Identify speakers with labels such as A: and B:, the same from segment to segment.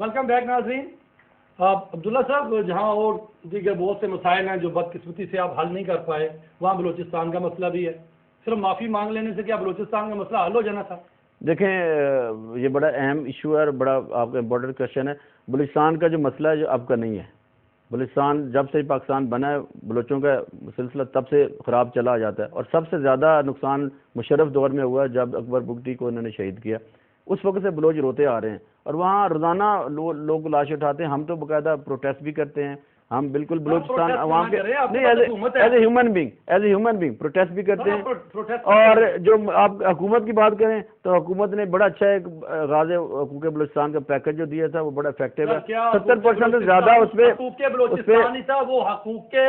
A: Welcome back नाज़रीन। अब्दुल्ला साहब, जहाँ और दीगर बहुत से मसाइल हैं जो बदकिस्मती से आप हल नहीं कर पाए, वहाँ बलूचिस्तान का मसला भी है। सिर्फ माफ़ी मांग लेने से क्या बलूचिस्तान का मसला हल हो जाना था?
B: देखें, ये बड़ा अहम इशू है और बड़ा आपका इम्पोर्टेंट क्वेश्चन है। बलूचिस्तान का जो मसला है जो अब का नहीं है। बलूचिस्तान जब से पाकिस्तान बना है, बलोचों का सिलसिला तब से ख़राब चला जाता है और सबसे ज़्यादा नुकसान मुशर्रफ दौर में हुआ जब अकबर बुगटी को इन्होंने शहीद किया। उस वक्त से बलोच रोते आ रहे हैं और वहाँ रोज़ाना लोग लाश उठाते हैं। हम तो बाकायदा प्रोटेस्ट भी करते हैं। हम बिल्कुल बलूचिस्तान वहाँ पे नहीं, as a human being protest भी करते हैं। और जो आप हुकूमत की बात करें तो हुकूमत ने बड़ा अच्छा एक गाज़े हकूक़ बलूचिस्तान का पैकेज जो दिया था वो बड़ा इफेक्टिव है। 70% से ज़्यादा उस पर
A: वो हकूक़ के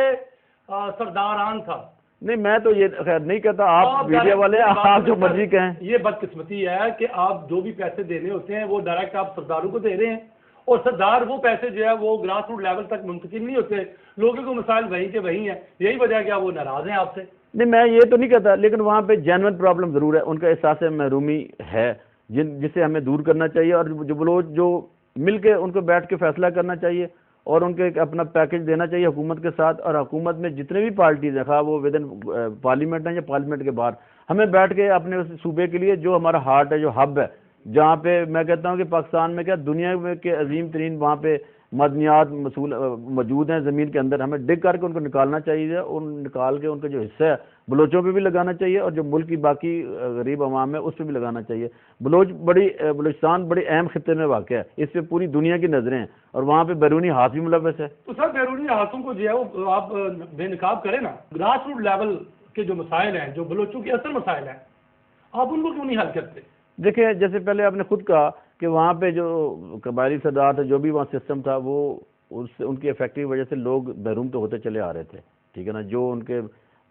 A: सरदारान था।
B: नहीं, मैं तो ये खैर नहीं कहता, आप मीडिया वाले आप जो मर्जी कहें।
A: ये बदकिस्मती है कि आप जो भी पैसे देने होते हैं वो डायरेक्ट आप सरदारों को दे रहे हैं और सरदार वो पैसे जो है वो ग्रास रूट लेवल तक मुंतकिल नहीं होते। लोगों को मसाइल वहीं के वहीं है। यही वजह है कि वो नाराज हैं आपसे।
B: नहीं, मैं ये तो नहीं कहता, लेकिन वहाँ पे जेन्युइन प्रॉब्लम ज़रूर है। उनका एहसास महरूमी है जिसे हमें दूर करना चाहिए और जो बलोच जो मिल के उनको बैठ के फैसला करना चाहिए और उनको एक अपना पैकेज देना चाहिए हुकूमत के साथ। और हुकूमत में जितने भी पार्टीज हैं, खा वो विद इन पार्लियामेंट है या पार्लियामेंट के बाहर, हमें बैठ के अपने उस सूबे के लिए जो हमारा हार्ट है, जो हब है, जहाँ पे मैं कहता हूँ कि पाकिस्तान में क्या दुनिया में के अजीम तरीन वहाँ पे मदनियात मौजूद हैं ज़मीन के अंदर, हमें डिग करके उनको निकालना चाहिए। उन निकाल के उनका जो हिस्सा है बलोचों पे भी लगाना चाहिए और जो मुल्क की बाकी गरीब अवाम है उस पर भी लगाना चाहिए। बलूचिस्तान बड़ी अहम खित्ते में वाक़ है, इस पे पूरी दुनिया की नज़रें हैं और वहाँ पे बैरूनी हाथ भी मुलव्वस है।
A: तो सर, बैरूनी हाथों को जो है वो आप बेनकाब करें ना। ग्रास रूट लेवल के जो मसाइल हैं, जो बलोचों के असल मसाइल हैं, आप उनको क्यों नहीं हल करते?
B: देखिए, जैसे पहले आपने खुद कहा कि वहाँ पे जो कबायली सरदार थे, जो भी वहाँ सिस्टम था, वो उससे उनकी इफेक्टिव वजह से लोग महरूम तो होते चले आ रहे थे, ठीक है ना। जो उनके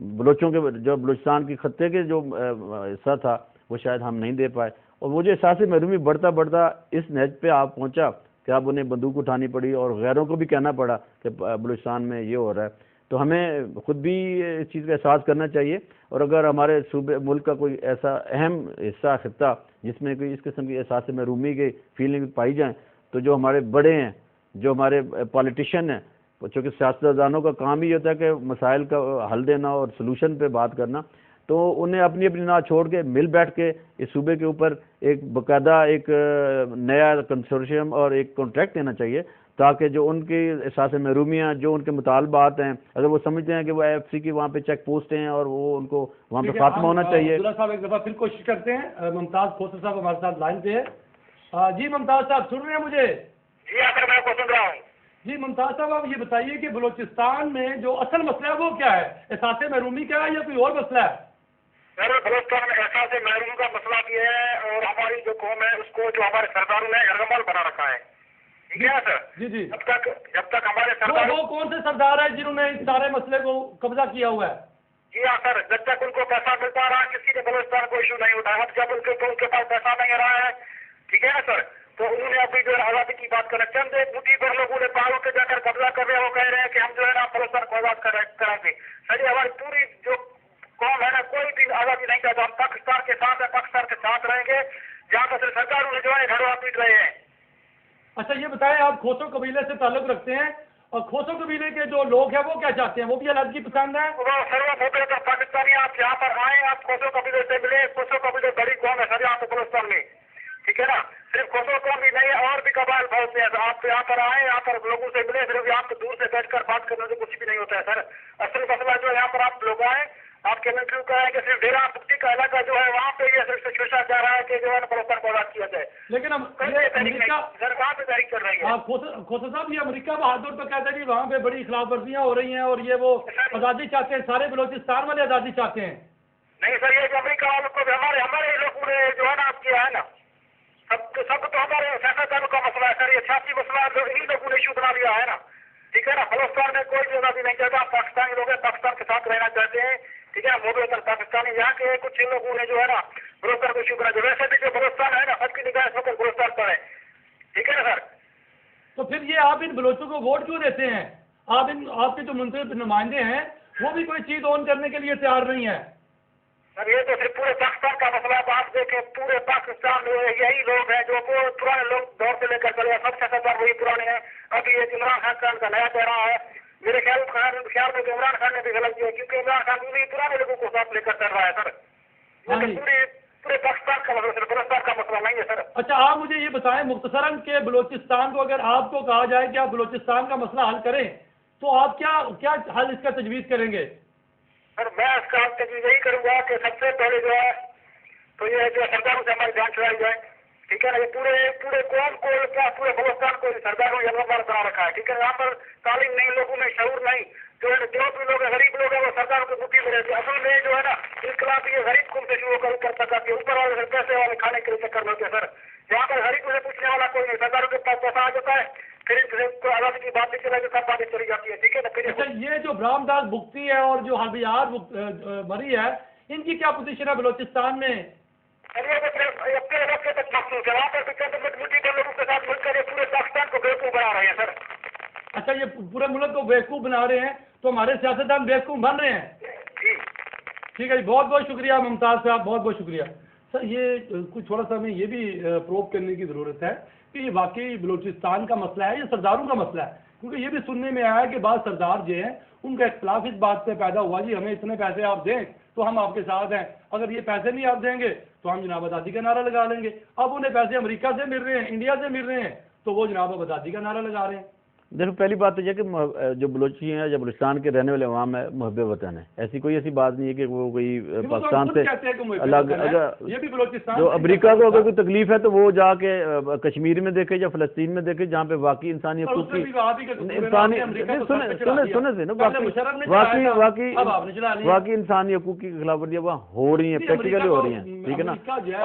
B: बलोचों के जो बलूचिस्तान की खत्ते के जो हिस्सा था वो शायद हम नहीं दे पाए और वो जो एहसास महरूमी बढ़ता बढ़ता इस नहज पे आप पहुँचा कि आप उन्हें बंदूक उठानी पड़ी और गैरों को भी कहना पड़ा कि बलूचिस्तान में ये हो रहा है। तो हमें खुद भी इस चीज़ का एहसास करना चाहिए और अगर हमारे सूबे मुल्क का कोई ऐसा अहम हिस्सा खित्ता जिसमें कोई इस किस्म की एहसास महरूमी की फीलिंग पाई जाए, तो जो हमारे बड़े हैं, जो हमारे पॉलिटिशियन हैं, चूँकि सियासतदानों का काम ही होता है कि मसाइल का हल देना और सलूशन पे बात करना, तो उन्हें अपनी अपनी ना छोड़ के मिल बैठ के इस सूबे के ऊपर एक बाकायदा एक नया कंसोर्शियम और एक कॉन्ट्रैक्ट देना चाहिए ताकि जो उनकी एहसास महरूमियाँ, जो उनके मुतालबात हैं, अगर वो समझते हैं कि वो AFC की वहाँ पे चेक पोस्ट हैं और वो उनको वहाँ पे खात्मा होना चाहिए।
A: अब्दुल्ला साहब एक दफ़ा फिर कोशिश करते हैं। मुमताज़ खोसर साहब हमारे साथ लाइन पे है। जी मुमताज़ साहब, सुन रहे हैं मुझे?
C: जी आकर मैं आपको सुन रहा हूँ।
A: जी मुमताज़ साहब, आप ये बताइए कि बलूचिस्तान में जो असल मसला है वो क्या है? एहसास महरूमी का है या कोई और मसला है?
C: सर, बलूचिस्तान में एहसास महरूमी का मसला भी है और हमारी जो कौम है उसको जो हमारे सरदारों ने यरगमाल बना रखा है, ठीक है सर।
A: जी जी।
C: जब तक हमारे सरदार
A: वो कौन से सरदार है जिन्होंने इस सारे मसले को कब्जा किया हुआ है?
C: जी हाँ सर, जब तक उनको पैसा मिलता रहा किसी ने बलूचिस्तान को इशू नहीं उठाया। जब उनके पास पैसा नहीं रहा है, ठीक है ना सर, तो उन्होंने अपनी जो आज़ादी की बात कर चंद बुद्धि पर लोगों ने पहाड़ों पे जाकर कब्जा कर रहे हैं। वो कह रहे हैं कि हम जो है ना बलूचिस्तान को आज़ाद कराएंगे। सर, हमारी पूरी जो कौम है ना, कोई भी आज़ादी नहीं चाहता। हम पाकिस्तान के साथ है, पाकिस्तान के साथ रहेंगे। जहाँ पर सरकार उन्हें जो है घरवा पीट रहे हैं।
A: अच्छा, ये बताएं, आप खोसो कबीले से ताल्लुक रखते हैं और खोसो कबीले के जो लोग हैं वो क्या चाहते हैं? वो भी अलग की पसंद है?
C: वो सर्वभूत तो पाकिस्तानी आप यहाँ पर आए, आप खोसो कबीले से मिले। खोसो कबीले बड़ी कौम है सर यहाँ पर बलूचिस्तान में, ठीक है ना। सिर्फ खोसो कौम ही नहीं है, और भी कबाइल बहुत से हैं। आप यहाँ पर आए, यहाँ पर लोगों से मिले। सिर्फ यहाँ पर दूर से बैठकर बात करने से कुछ भी नहीं होता है सर। असल मसला जो है यहाँ पर आप लोग आए, आपके इंटरव्यू का है कि सिर्फ डेरा मुक्ति का इलाका जो है वहाँ पे ये सिर्फ सोचा जा रहा है कि जो है बलूचिस्तान को आज़ाद किया जाए।
A: लेकिन हम
C: अमेरिका सर कहाँ पे तहरीक कर रही है?
A: खोसर साहब, ये अमेरिका बहादुर तो कहते हैं कि वहाँ पे बड़ी खिलाफ वर्जियाँ हो रही हैं और ये वो आज़ादी चाहते हैं, सारे बलूचिस्तान वाले आज़ादी चाहते हैं।
C: नहीं सर, ये जो अमेरिका वालों को हमारे लोगों ने जो है ना किया है ना, सब तो हमारे सियासतदानों का मसला है सर। ये सियासी मसला इन्हीं लोगों ने इशू बना लिया है ना, ठीक है ना। बलूचिस्तान में कोई भी आज़ादी नहीं चाहता। पाकिस्तानी लोग पाकिस्तान के साथ रहना चाहते हैं, ठीक है। मोदी पाकिस्तानी यहाँ के कुछ लोगों ने जो है ना बलूचिस्तान को इशू बना दिया। वैसे भी जो बलूचिस्तान है ना, सबकी निगाह इस वक्त बलूचिस्तान पर है, ठीक है ना सर।
A: तो फिर ये आप इन बलोचों को वोट क्यों देते हैं? आपके जो मुंतखब नुमाइंदे हैं वो भी कोई चीज ऑन करने के लिए तैयार नहीं है।
C: सर ये तो सिर्फ पूरे पाकिस्तान का मसला है। आप देखें पूरे पाकिस्तान में यही लोग हैं जो वो पुराने लोग दौर से लेकर चले, सबसे सरदार वही पुराने हैं। अभी ये इमरान खान का नया चेहरा है, मेरे ख्याल में इमरान खान ने भी गलत किया, क्योंकि इमरान खान भी पुराने लोगों को साथ लेकर चल रहा है सर। पूरे पाकिस्तान का मसला, सिर्फ बलूचिस्तान का मसला नहीं है सर।
A: अच्छा, आप मुझे ये बताएं मुख्तसरन के बलूचिस्तान को अगर आपको कहा जाए कि आप बलूचिस्तान का मसला हल करें तो आप क्या हल इसका तजवीज़ करेंगे?
C: सर मैं इसका तजवीज़ यही करूँगा कि सबसे पहले जो है तो ये जो सरदारों से हमारी जान छुड़ाई जाए, ठीक है ना। ये पूरे कौम को, क्या पूरे बलूचिस्तान को सरदारों ने जलवादार बना रखा है, ठीक है। यहाँ पर तालीम नहीं, लोगों में शऊर नहीं, जो भी लोग गरीब लोग हैं वो सरदारों की बुद्धि में रहते हैं। असल में जो है ना इनकलाब ये गरीब कुम से शुरू कर सका के ऊपर वाले पैसे वाले खाने के लिए चक्कर में होते हैं सर। यहाँ पर गरीब से पूछने वाला कोई नहीं, सरदारों के पास पैसा आ जाता है, फिर आज़ादी की बात नहीं चला, सब बातें चली जाती है, ठीक है ना। फिर
A: अच्छा, ये जो ब्राह्मदास बुख्ती है और जो हबियार मरी है, इनकी क्या पोजीशन है बलूचिस्तान में?
C: अरे अपने रस्ते तक मखसूस है, वहाँ पर मजबूती के लोगों के साथ मिलकर ये पूरे पाकिस्तान को बेवकूफ़ बना रहे हैं सर।
A: अच्छा, ये पूरे मुल्क को बेवकूफ़ बना रहे हैं, तो हमारे सियासतदान बेवकूफ़ बन रहे हैं। ठीक है जी, बहुत बहुत शुक्रिया मुमताज़ साहब, बहुत बहुत शुक्रिया सर। ये कुछ थोड़ा सा हमें ये भी प्रोब करने की ज़रूरत है कि ये वाकई बलूचिस्तान का मसला है या सरदारों का मसला है, क्योंकि ये भी सुनने में आया कि बाद सरदार जो हैं उनका इख्तलाफ इस बात से पैदा हुआ जी हमें इतने पैसे आप दें तो हम आपके साथ हैं, अगर ये पैसे नहीं आप देंगे तो हम जनाब आज़ादी का नारा लगा लेंगे। अब उन्हें पैसे अमेरिका से मिल रहे हैं, इंडिया से मिल रहे हैं, तो वो जनाब आज़ादी का नारा लगा रहे हैं।
B: देखो, पहली बात तो ये कि जो बलूची हैं या बलूचिस्तान के रहने वाले अवाम है मुहब्ब वतन है, ऐसी कोई ऐसी बात नहीं है कि वो कोई पाकिस्तान से अलग। अगर जो अमेरिका को अगर कोई तकलीफ है तो वो जाके कश्मीर में देखे या फ़लस्तीन में देखे जहाँ पे वाकई इंसानी हकूक़ की वाकई इंसानी हकूक़ की खिलाफवर्जियाँ वहाँ हो रही हैं, प्रैक्टिकली हो रही हैं, ठीक है ना।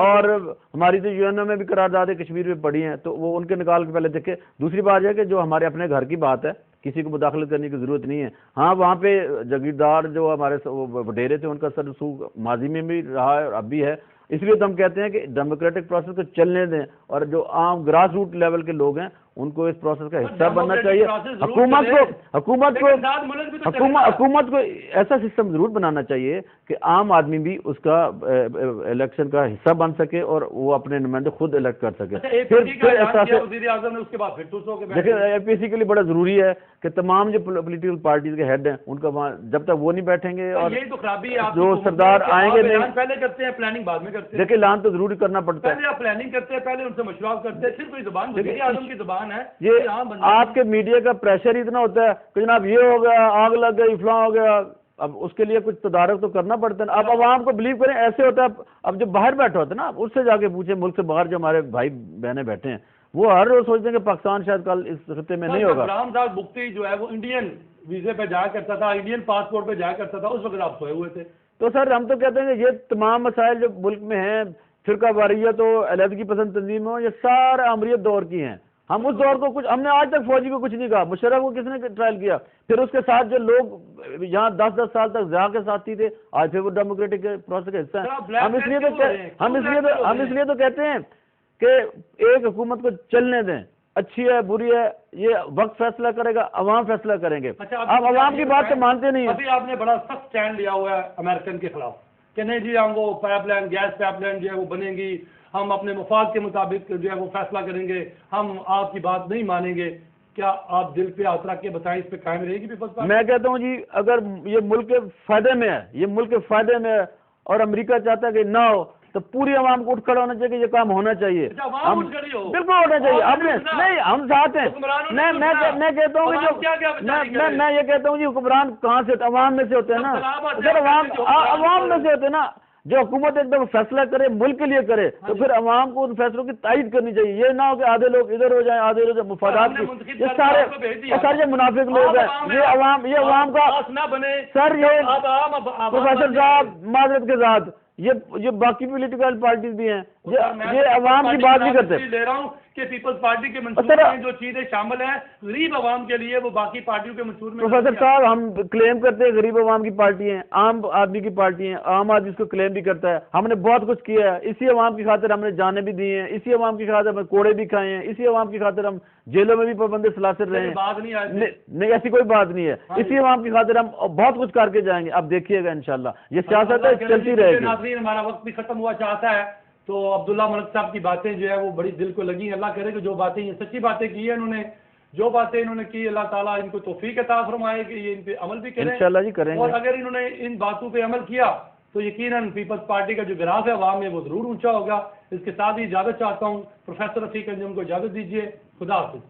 B: और हमारी जो यूएनओ में भी करारदादें कश्मीर में पड़ी हैं तो वो उनके निकाल के पहले देखे। दूसरी बात यह कि जो हमारे अपने घर की बात है, किसी को मुदाखलत करने की ज़रूरत नहीं है। हाँ, वहाँ पे जागीरदार जो हमारे वडेरे थे उनका सरसूख माजी में भी रहा है और अब भी है, इसलिए तो हम कहते हैं कि डेमोक्रेटिक प्रोसेस को चलने दें और जो आम ग्रास रूट लेवल के लोग हैं उनको इस प्रोसेस का हिस्सा बनना चाहिए। हुकूमत को ऐसा सिस्टम ज़रूर बनाना चाहिए कि आम आदमी भी उसका इलेक्शन का हिस्सा बन सके और वो अपने नुमाइंदे खुद इलेक्ट कर सके। देखिए, APC के लिए बड़ा ज़रूरी है कि तमाम जो पॉलिटिकल पार्टीज के हेड हैं उनका वहाँ जब तक वो नहीं बैठेंगे और जो सरदार आएंगे नहीं,
A: पहले करते हैं प्लानिंग बाद में करते हैं।
B: देखिए, ऐलान तो जरूरी करना पड़ता है,
A: पहले आप प्लानिंग करते हैं, पहले उनसे मशवरा करते हैं, फिर कोई ज़बान वज़ीर आज़म की ज़बान है।
B: ये आपके मीडिया का प्रेशर ही इतना होता है कि जनाब ये हो गया, आग लग गई, फलां हो गया, अब उसके लिए कुछ तदारक तो करना पड़ता है। अब आवाम को बिलीव करें, ऐसे होता है। अब जो बाहर बैठे होते हैं ना, उससे जाके पूछे, मुल्क से बाहर जो हमारे भाई बहनें बैठे हैं वो हर रोज सोचते हैं कि पाकिस्तान शायद कल इस खत्ते में नहीं होगा।
A: रामदास बुख्ती जो है वो इंडियन वीजे पे जाया करता था, इंडियन पासपोर्ट पे जाया करता था, उस वक्त आप सोए हुए थे।
B: तो सर हम तो कहते हैं कि ये तमाम मसाइल जो मुल्क में हैं, फिरका वारियत हो, अलहदगी पसंद तंजीम हो, ये सारे अमरीत दौर की हैं। हम उस दौर को हमने आज तक फौजी को कुछ नहीं कहा। मुशर्रफ को किसने ट्रायल किया? फिर उसके साथ जो लोग यहाँ 10-10 साल तक जहाँ के साथी थे, आज फिर वो डेमोक्रेटिक प्रोसेस का हिस्सा है। हम इसलिए तो कहते हैं कि एक हुकूमत को चलने दें, अच्छी है बुरी है ये वक्त फैसला करेगा, अवाम फैसला करेंगे। आप अवाम की बात तो मानते नहीं है।
A: अभी आपने बड़ा सख्त स्टैंड लिया हुआ है अमेरिकन के खिलाफ कि नहीं जी हम वो पाइपलाइन, गैस पाइपलाइन जो है वो बनेगी, हम अपने मुफाद के मुताबिक जो है वो फैसला करेंगे, हम आपकी बात नहीं मानेंगे। क्या आप दिल पे हाथ रख के बताएं, इस पे कायम रहेगी पीपल्स पार्टी?
B: मैं कहता हूँ जी, अगर ये मुल्क के फायदे में है, ये मुल्क के फायदे में है और अमेरिका चाहता है कि ना हो, तो पूरी आवाम को उठ खड़ा होना चाहिए कि ये काम होना चाहिए।
A: हम
B: बिल्कुल होना चाहिए। आपने नहीं, हम साथ हैं। मैं कहता हूँ कि जो मैं ये कहता हूँ जी, हुक्मरान कहाँ से? अवाम में से होते हैं ना सर, अवाम में से होते हैं ना। जो हुकूमत एकदम फैसला करे, मुल्क के लिए करे, तो फिर अवाम को उन फैसलों की तायद करनी चाहिए। ये ना हो कि आधे लोग इधर हो जाएं, आधे लोग मुफादात की, ये सारे मुनाफिक लोग हैं। ये अवाम का सर, ये प्रोफेसर साहब माजरत के साथ ये बाकी पॉलिटिकल पार्टीज भी हैं, یہ عوام کی بات نہیں کرتے.
A: لے رہا ہوں کہ پیپلز پارٹی کے منصوبے میں جو چیزیں شامل ہیں غریب عوام کے لیے وہ باقی پارٹیوں کے منصوبے میں.
B: پروفیسر صاحب ہم کلیم کرتے ہیں غریب عوام کی پارٹی ہیں, عام آدمی کی پارٹی ہیں, عام آدمی اس کو کلیم بھی کرتا ہے. ہم نے بہت کچھ کیا ہے, اسی عوام کی خاطر ہم نے جانیں بھی دی ہیں, اسی عوام کی خاطر ہم نے کوڑے بھی کھائے ہیں, اسی عوام کی خاطر ہم جیلوں میں بھی پابند سلاسل رہے ہیں.
A: بات
B: نہیں ایسی کوئی بات نہیں ہے, اسی عوام کی خاطر ہم بہت کچھ کر کے جائیں گے. اب دیکھیے گا انشاءاللہ یہ سیاست ہے چلتی رہے گی.
A: ناظرین ہمارا وقت بھی ختم ہوا چاہتا ہے, تو عبداللہ ملک صاحب کی باتیں جو ہے وہ بڑی دل کو لگی. اللہ کرے کہ جو باتیں یہ سچی باتیں کی ہیں انہوں نے, جو باتیں انہوں نے کی اللہ تعالیٰ ان کو توفیق عطا فرمائے کہ یہ ان پہ عمل بھی کریں
B: انشاءاللہ جی کریں گے.
A: اور اگر انہوں نے ان باتوں پہ عمل کیا تو یقیناً پیپلز پارٹی کا جو گراف ہے عوام میں وہ ضرور اونچا ہوگا. اس کے ساتھ ہی اجازت چاہتا ہوں. پروفیسر رفیق انجم کو اجازت دیجیے. خدا حافظ.